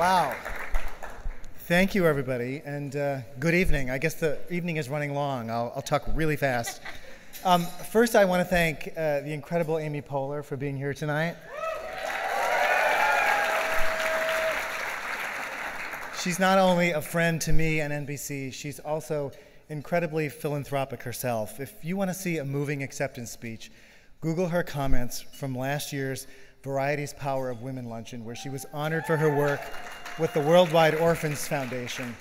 Wow. Thank you, everybody, and good evening. I guess the evening is running long. I'll talk really fast. First, I want to thank the incredible Amy Poehler for being here tonight. She's not only a friend to me and NBC, she's also incredibly philanthropic herself. If you want to see a moving acceptance speech, Google her comments from last year's Variety's Power of Women luncheon, where she was honored for her work with the Worldwide Orphans Foundation.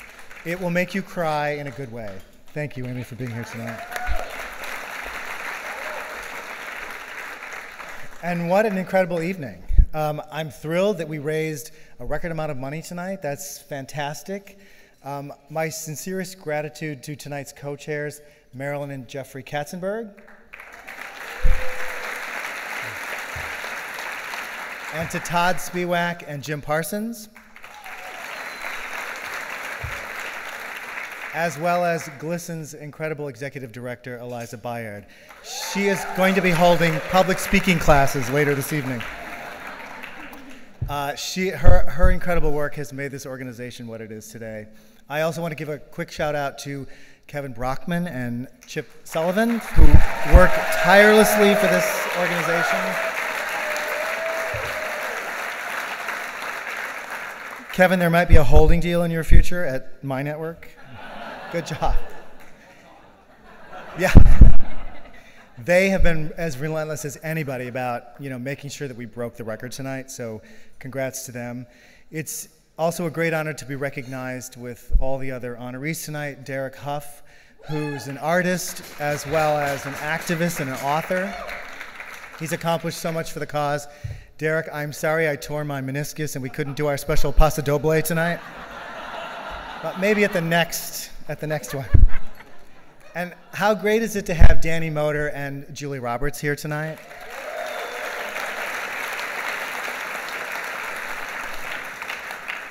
It will make you cry in a good way. Thank you, Amy, for being here tonight. And what an incredible evening. I'm thrilled that we raised a record amount of money tonight. That's fantastic. My sincerest gratitude to tonight's co-chairs, Marilyn and Jeffrey Katzenberg. And to Todd Spiewak and Jim Parsons, as well as GLSEN's incredible executive director, Eliza Bayard. She is going to be holding public speaking classes later this evening. Her incredible work has made this organization what it is today. I also want to give a quick shout out to Kevin Brockman and Chip Sullivan, who work tirelessly for this organization. Kevin, there might be a holding deal in your future at my network. Good job. Yeah. They have been as relentless as anybody about, making sure that we broke the record tonight, so congrats to them. It's also a great honor to be recognized with all the other honorees tonight. Derek Huff, who's an artist as well as an activist and an author. He's accomplished so much for the cause. Derek, I'm sorry I tore my meniscus and we couldn't do our special Paso Doble tonight. But maybe at the next one. And how great is it to have Danny Moder and Julie Roberts here tonight?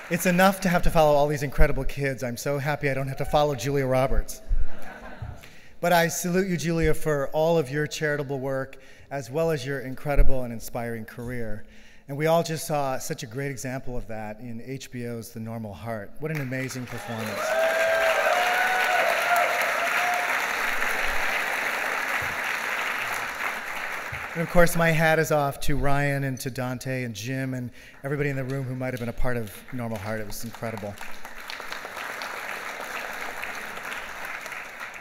It's enough to have to follow all these incredible kids. I'm so happy I don't have to follow Julia Roberts. But I salute you, Julia, for all of your charitable work, as well as your incredible and inspiring career. And we all just saw such a great example of that in HBO's The Normal Heart. What an amazing performance. And of course, my hat is off to Ryan and to Dante and Jim and everybody in the room who might have been a part of Normal Heart. It was incredible.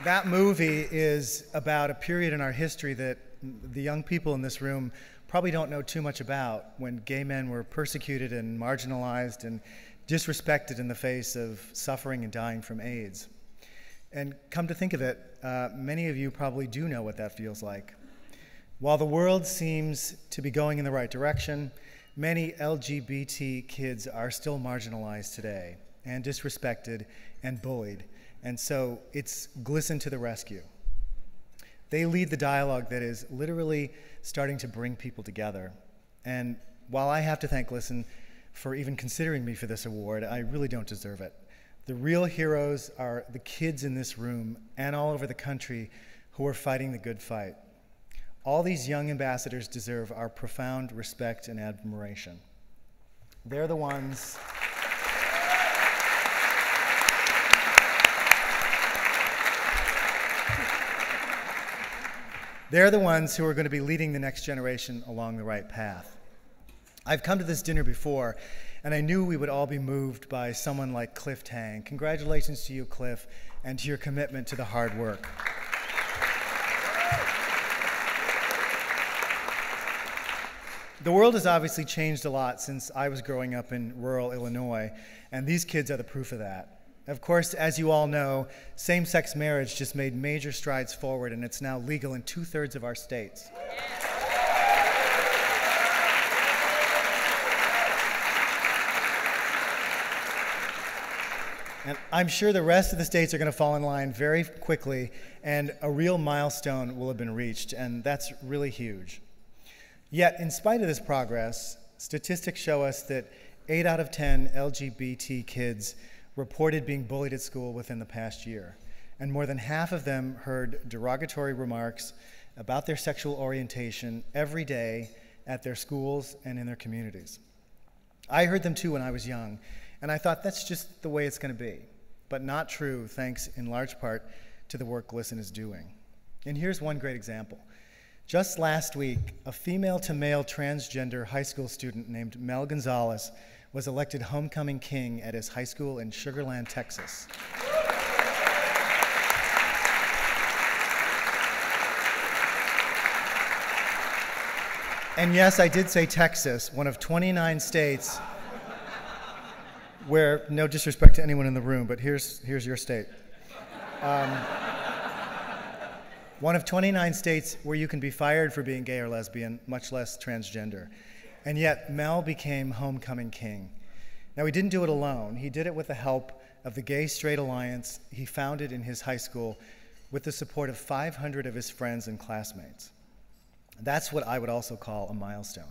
That movie is about a period in our history that the young people in this room probably don't know too much about, when gay men were persecuted and marginalized and disrespected in the face of suffering and dying from AIDS. And come to think of it, many of you probably do know what that feels like. While the world seems to be going in the right direction, many LGBT kids are still marginalized today and disrespected and bullied. And so it's GLSEN to the rescue. They lead the dialogue that is literally starting to bring people together. And while I have to thank GLSEN for even considering me for this award, I really don't deserve it. The real heroes are the kids in this room and all over the country who are fighting the good fight. All these young ambassadors deserve our profound respect and admiration. They're the ones who are going to be leading the next generation along the right path. I've come to this dinner before, and I knew we would all be moved by someone like Cliff Tang. Congratulations to you, Cliff, and to your commitment to the hard work. The world has obviously changed a lot since I was growing up in rural Illinois, and these kids are the proof of that. Of course, as you all know, same-sex marriage just made major strides forward, and it's now legal in 2/3 of our states. And I'm sure the rest of the states are going to fall in line very quickly, and a real milestone will have been reached, and that's really huge. Yet, in spite of this progress, statistics show us that 8 out of 10 LGBT kids reported being bullied at school within the past year, and more than half of them heard derogatory remarks about their sexual orientation every day at their schools and in their communities. I heard them too when I was young, And I thought that's just the way it's going to be, but not true thanks in large part to the work GLSEN is doing. And here's one great example. Just last week, a female-to-male transgender high school student named Mel Gonzalez was elected homecoming king at his high school in Sugar Land, Texas. And yes, I did say Texas, one of 29 states where, no disrespect to anyone in the room, but here's your state. One of 29 states where you can be fired for being gay or lesbian, much less transgender. And yet, Mel became homecoming king. Now, he didn't do it alone. He did it with the help of the Gay Straight Alliance he founded in his high school with the support of 500 of his friends and classmates. That's what I would also call a milestone.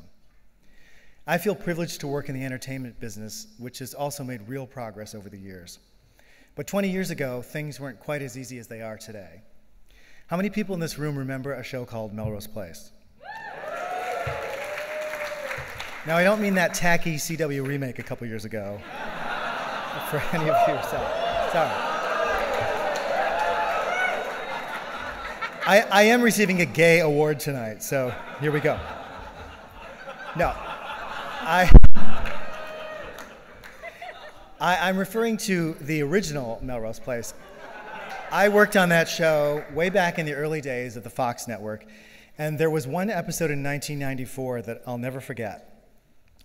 I feel privileged to work in the entertainment business, which has also made real progress over the years. But 20 years ago, things weren't quite as easy as they are today. How many people in this room remember a show called Melrose Place? Now, I don't mean that tacky CW remake a couple years ago. For any of you, sorry. I am receiving a gay award tonight, so here we go. No, I'm referring to the original Melrose Place. I worked on that show way back in the early days of the Fox network, and there was one episode in 1994 that I'll never forget.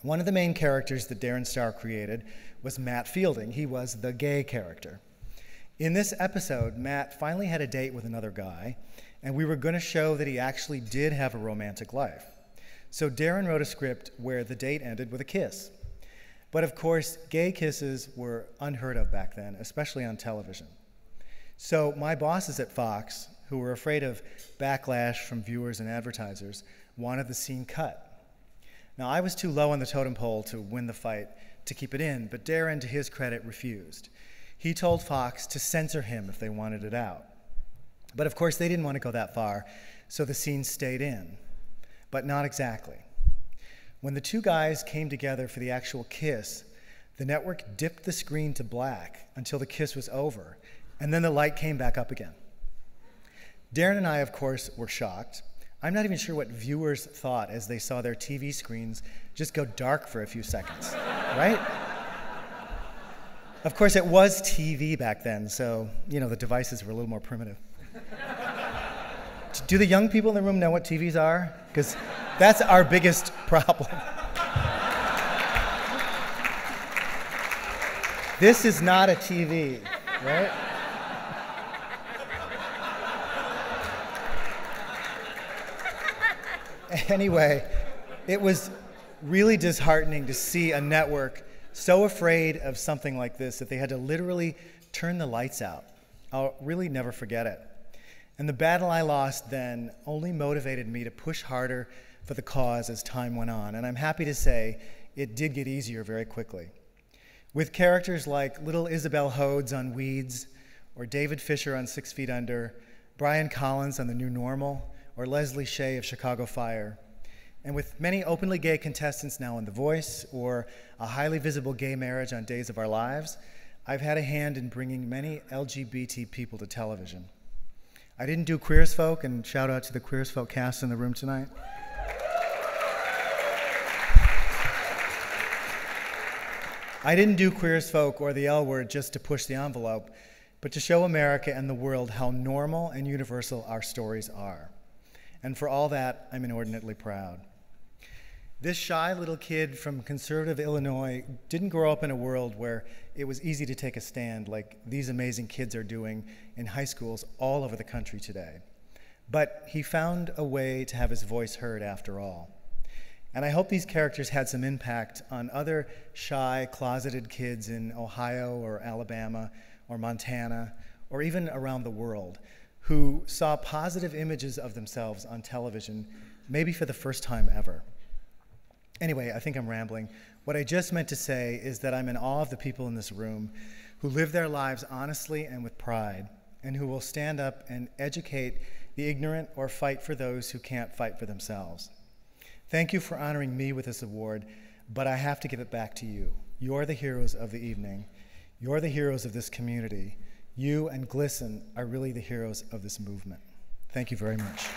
One of the main characters that Darren Star created was Matt Fielding. He was the gay character. In this episode, Matt finally had a date with another guy, and we were going to show that he actually did have a romantic life. So Darren wrote a script where the date ended with a kiss. But of course, gay kisses were unheard of back then, especially on television. So my bosses at Fox, who were afraid of backlash from viewers and advertisers, wanted the scene cut. Now, I was too low on the totem pole to win the fight to keep it in, but Darren, to his credit, refused. He told Fox to censor him if they wanted it out. But of course, they didn't want to go that far, so the scene stayed in. But not exactly. When the two guys came together for the actual kiss, the network dipped the screen to black until the kiss was over, and then the light came back up again. Darren and I, of course, were shocked. I'm not even sure what viewers thought as they saw their TV screens just go dark for a few seconds, right? Of course, it was TV back then, so, the devices were a little more primitive. Do the young people in the room know what TVs are? Because that's our biggest problem. This is not a TV, right? Anyway, it was really disheartening to see a network so afraid of something like this that they had to literally turn the lights out. I'll really never forget it. And the battle I lost then only motivated me to push harder for the cause as time went on. And I'm happy to say it did get easier very quickly. With characters like little Isabel Hodes on Weeds, or David Fisher on 6 Feet Under, Brian Collins on The New Normal, or Leslie Shea of Chicago Fire. And with many openly gay contestants now on The Voice, or a highly visible gay marriage on Days of Our Lives, I've had a hand in bringing many LGBT people to television. I didn't do Queer as Folk, and shout out to the Queer as Folk cast in the room tonight. I didn't do Queer as Folk or the L Word just to push the envelope, but to show America and the world how normal and universal our stories are. And for all that, I'm inordinately proud. This shy little kid from conservative Illinois didn't grow up in a world where it was easy to take a stand like these amazing kids are doing in high schools all over the country today. But he found a way to have his voice heard after all. And I hope these characters had some impact on other shy, closeted kids in Ohio or Alabama or Montana or even around the world who saw positive images of themselves on television, maybe for the first time ever. Anyway, I think I'm rambling. What I just meant to say is that I'm in awe of the people in this room who live their lives honestly and with pride, and who will stand up and educate the ignorant or fight for those who can't fight for themselves. Thank you for honoring me with this award, but I have to give it back to you. You're the heroes of the evening. You're the heroes of this community. You and GLSEN are really the heroes of this movement. Thank you very much.